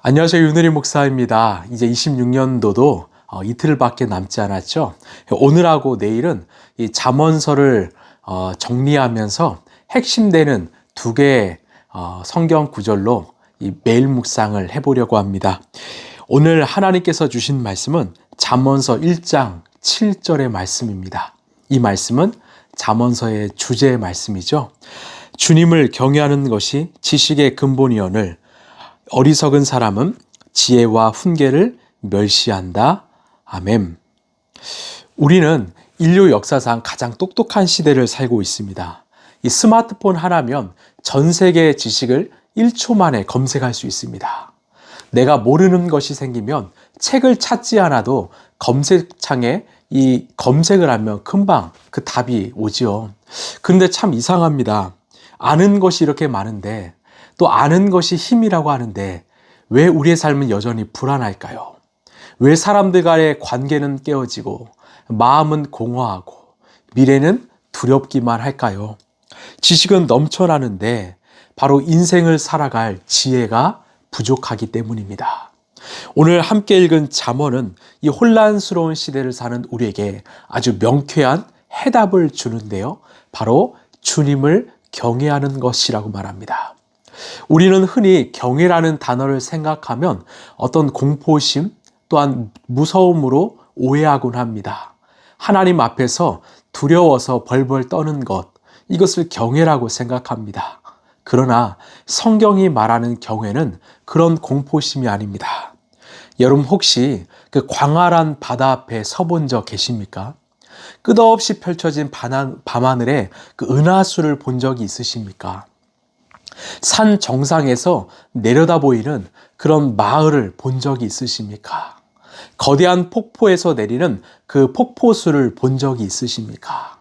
안녕하세요. 윤은희 목사입니다. 이제 26년도도 이틀밖에 남지 않았죠. 오늘하고 내일은 이 잠언서를 정리하면서 핵심되는 두 개의 성경 구절로 이 매일 묵상을 해보려고 합니다. 오늘 하나님께서 주신 말씀은 잠언서 1장 7절의 말씀입니다. 이 말씀은 잠언서의 주제의 말씀이죠. 주님을 경외하는 것이 지식의 근본이오늘 어리석은 사람은 지혜와 훈계를 멸시한다. 아멘. 우리는 인류 역사상 가장 똑똑한 시대를 살고 있습니다. 이 스마트폰 하나면 전 세계의 지식을 1초 만에 검색할 수 있습니다. 내가 모르는 것이 생기면 책을 찾지 않아도 검색창에 이 검색을 하면 금방 그 답이 오지요. 그런데 참 이상합니다. 아는 것이 이렇게 많은데 또 아는 것이 힘이라고 하는데 왜 우리의 삶은 여전히 불안할까요? 왜 사람들 간의 관계는 깨어지고 마음은 공허하고 미래는 두렵기만 할까요? 지식은 넘쳐나는데 바로 인생을 살아갈 지혜가 부족하기 때문입니다. 오늘 함께 읽은 잠언은 이 혼란스러운 시대를 사는 우리에게 아주 명쾌한 해답을 주는데요. 바로 주님을 경외하는 것이라고 말합니다. 우리는 흔히 경외라는 단어를 생각하면 어떤 공포심 또한 무서움으로 오해하곤 합니다. 하나님 앞에서 두려워서 벌벌 떠는 것, 이것을 경외라고 생각합니다. 그러나 성경이 말하는 경외는 그런 공포심이 아닙니다. 여러분 혹시 그 광활한 바다 앞에 서본 적 계십니까? 끝없이 펼쳐진 밤하늘에 그 은하수를 본 적이 있으십니까? 산 정상에서 내려다 보이는 그런 마을을 본 적이 있으십니까? 거대한 폭포에서 내리는 그 폭포수를 본 적이 있으십니까?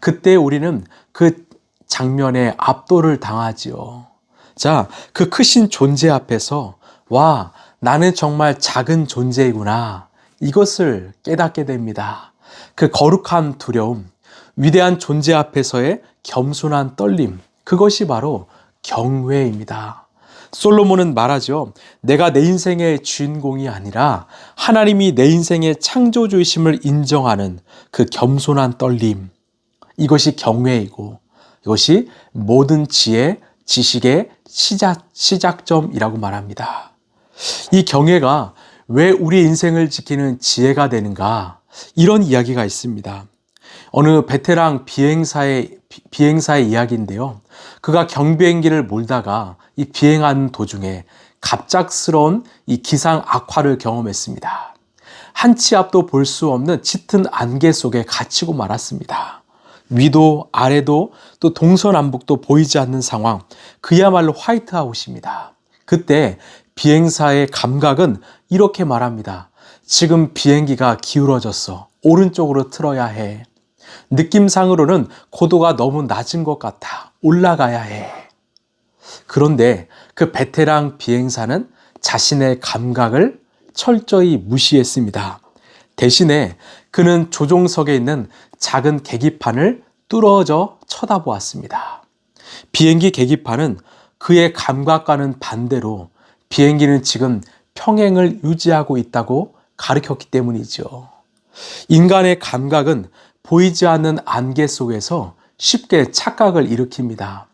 그때 우리는 그 장면에 압도를 당하지요. 자, 그 크신 존재 앞에서 와, 나는 정말 작은 존재이구나. 이것을 깨닫게 됩니다. 그 거룩한 두려움, 위대한 존재 앞에서의 겸손한 떨림, 그것이 바로 경외입니다. 솔로몬은 말하죠. 내가 내 인생의 주인공이 아니라 하나님이 내 인생의 창조주이심을 인정하는 그 겸손한 떨림. 이것이 경외이고 이것이 모든 지혜, 지식의 시작점이라고 말합니다. 이 경외가 왜 우리 인생을 지키는 지혜가 되는가? 이런 이야기가 있습니다. 어느 베테랑 비행사의 이야기인데요. 그가 경비행기를 몰다가 이 비행하는 도중에 갑작스러운 이 기상 악화를 경험했습니다. 한 치 앞도 볼 수 없는 짙은 안개 속에 갇히고 말았습니다. 위도 아래도 또 동서남북도 보이지 않는 상황, 그야말로 화이트아웃입니다. 그때 비행사의 감각은 이렇게 말합니다. 지금 비행기가 기울어졌어. 오른쪽으로 틀어야 해. 느낌상으로는 고도가 너무 낮은 것 같아. 올라가야 해. 그런데 그 베테랑 비행사는 자신의 감각을 철저히 무시했습니다. 대신에 그는 조종석에 있는 작은 계기판을 뚫어져 쳐다보았습니다. 비행기 계기판은 그의 감각과는 반대로 비행기는 지금 평행을 유지하고 있다고 가르쳤기 때문이죠. 인간의 감각은 보이지 않는 안개 속에서 쉽게 착각을 일으킵니다.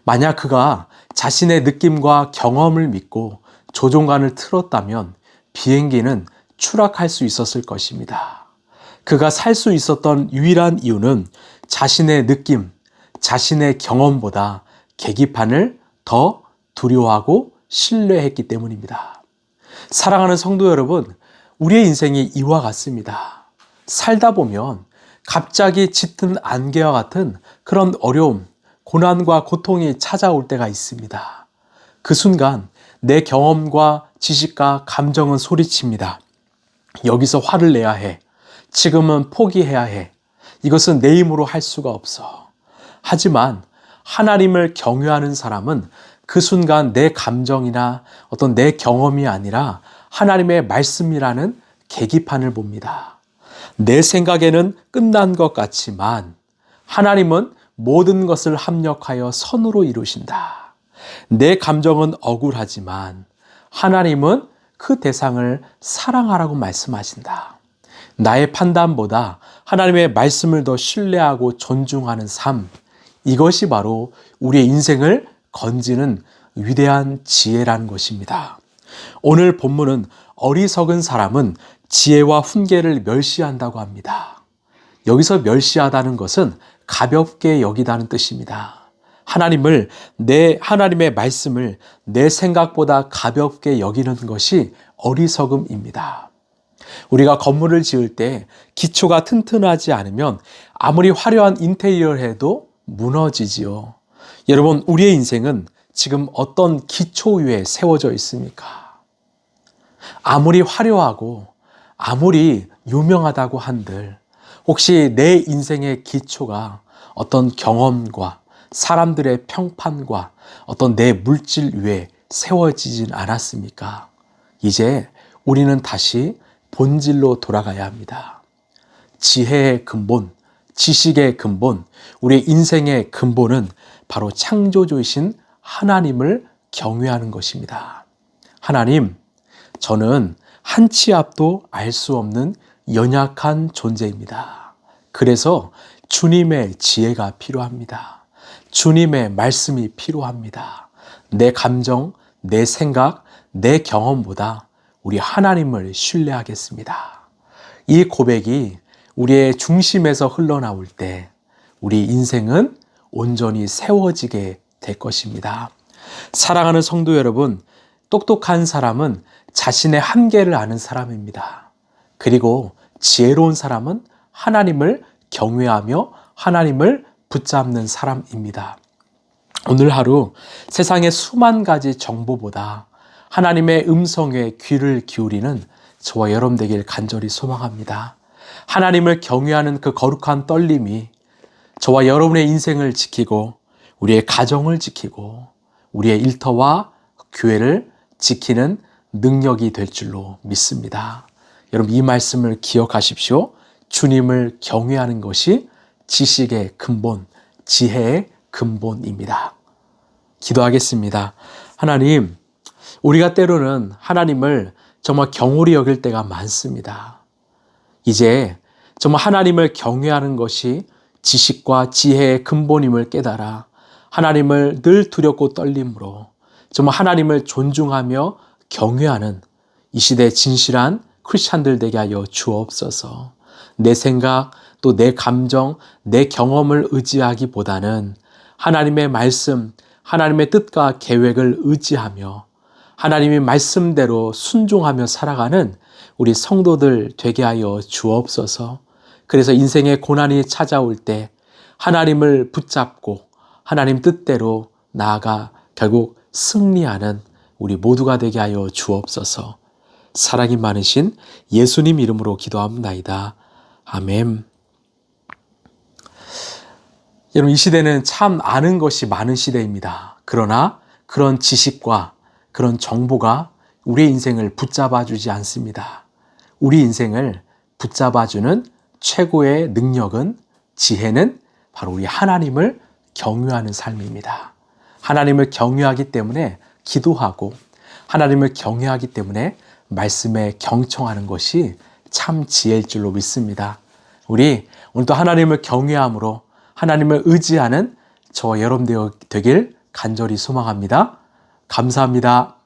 만약 그가 자신의 느낌과 경험을 믿고 조종관을 틀었다면 비행기는 추락할 수 있었을 것입니다. 그가 살 수 있었던 유일한 이유는 자신의 느낌, 자신의 경험보다 계기판을 더 두려워하고 신뢰했기 때문입니다. 사랑하는 성도 여러분, 우리의 인생이 이와 같습니다. 살다 보면 갑자기 짙은 안개와 같은 그런 어려움, 고난과 고통이 찾아올 때가 있습니다. 그 순간 내 경험과 지식과 감정은 소리칩니다. 여기서 화를 내야 해. 지금은 포기해야 해. 이것은 내 힘으로 할 수가 없어. 하지만 하나님을 경외하는 사람은 그 순간 내 감정이나 어떤 내 경험이 아니라 하나님의 말씀이라는 계기판을 봅니다. 내 생각에는 끝난 것 같지만 하나님은 모든 것을 합력하여 선으로 이루신다. 내 감정은 억울하지만 하나님은 그 대상을 사랑하라고 말씀하신다. 나의 판단보다 하나님의 말씀을 더 신뢰하고 존중하는 삶, 이것이 바로 우리의 인생을 건지는 위대한 지혜라는 것입니다. 오늘 본문은 어리석은 사람은 지혜와 훈계를 멸시한다고 합니다. 여기서 멸시하다는 것은 가볍게 여기다는 뜻입니다. 하나님의 말씀을 내 생각보다 가볍게 여기는 것이 어리석음입니다. 우리가 건물을 지을 때 기초가 튼튼하지 않으면 아무리 화려한 인테리어를 해도 무너지지요. 여러분, 우리의 인생은 지금 어떤 기초 위에 세워져 있습니까? 아무리 화려하고 아무리 유명하다고 한들 혹시 내 인생의 기초가 어떤 경험과 사람들의 평판과 어떤 내 물질 위에 세워지진 않았습니까? 이제 우리는 다시 본질로 돌아가야 합니다. 지혜의 근본, 지식의 근본, 우리의 인생의 근본은 바로 창조주이신 하나님을 경외하는 것입니다. 하나님, 저는 한 치 앞도 알 수 없는 연약한 존재입니다. 그래서 주님의 지혜가 필요합니다. 주님의 말씀이 필요합니다. 내 감정, 내 생각, 내 경험보다 우리 하나님을 신뢰하겠습니다. 이 고백이 우리의 중심에서 흘러나올 때 우리 인생은 온전히 세워지게 될 것입니다. 사랑하는 성도 여러분, 똑똑한 사람은 자신의 한계를 아는 사람입니다. 그리고 지혜로운 사람은 하나님을 경외하며 하나님을 붙잡는 사람입니다. 오늘 하루 세상의 수만 가지 정보보다 하나님의 음성에 귀를 기울이는 저와 여러분 되길 간절히 소망합니다. 하나님을 경외하는 그 거룩한 떨림이 저와 여러분의 인생을 지키고 우리의 가정을 지키고 우리의 일터와 교회를 지키는 능력이 될 줄로 믿습니다. 여러분, 이 말씀을 기억하십시오. 주님을 경외하는 것이 지식의 근본, 지혜의 근본입니다. 기도하겠습니다. 하나님, 우리가 때로는 하나님을 정말 경홀히 여길 때가 많습니다. 이제 정말 하나님을 경외하는 것이 지식과 지혜의 근본임을 깨달아 하나님을 늘 두렵고 떨림으로 정말 하나님을 존중하며 경외하는 이 시대의 진실한 크리스찬들 되게 하여 주옵소서. 내 생각, 또 내 감정, 내 경험을 의지하기보다는 하나님의 말씀, 하나님의 뜻과 계획을 의지하며 하나님의 말씀대로 순종하며 살아가는 우리 성도들 되게 하여 주옵소서. 그래서 인생의 고난이 찾아올 때 하나님을 붙잡고 하나님 뜻대로 나아가 결국 승리하는 우리 모두가 되게 하여 주옵소서. 사랑이 많으신 예수님 이름으로 기도합니다. 아멘. 여러분, 이 시대는 참 아는 것이 많은 시대입니다. 그러나 그런 지식과 그런 정보가 우리의 인생을 붙잡아 주지 않습니다. 우리 인생을 붙잡아주는 최고의 능력은, 지혜는 바로 우리 하나님을 경외하는 삶입니다. 하나님을 경외하기 때문에 기도하고 하나님을 경외하기 때문에 말씀에 경청하는 것이 참 지혜일 줄로 믿습니다. 우리 오늘도 하나님을 경외함으로 하나님을 의지하는 저와 여러분 되길 간절히 소망합니다. 감사합니다.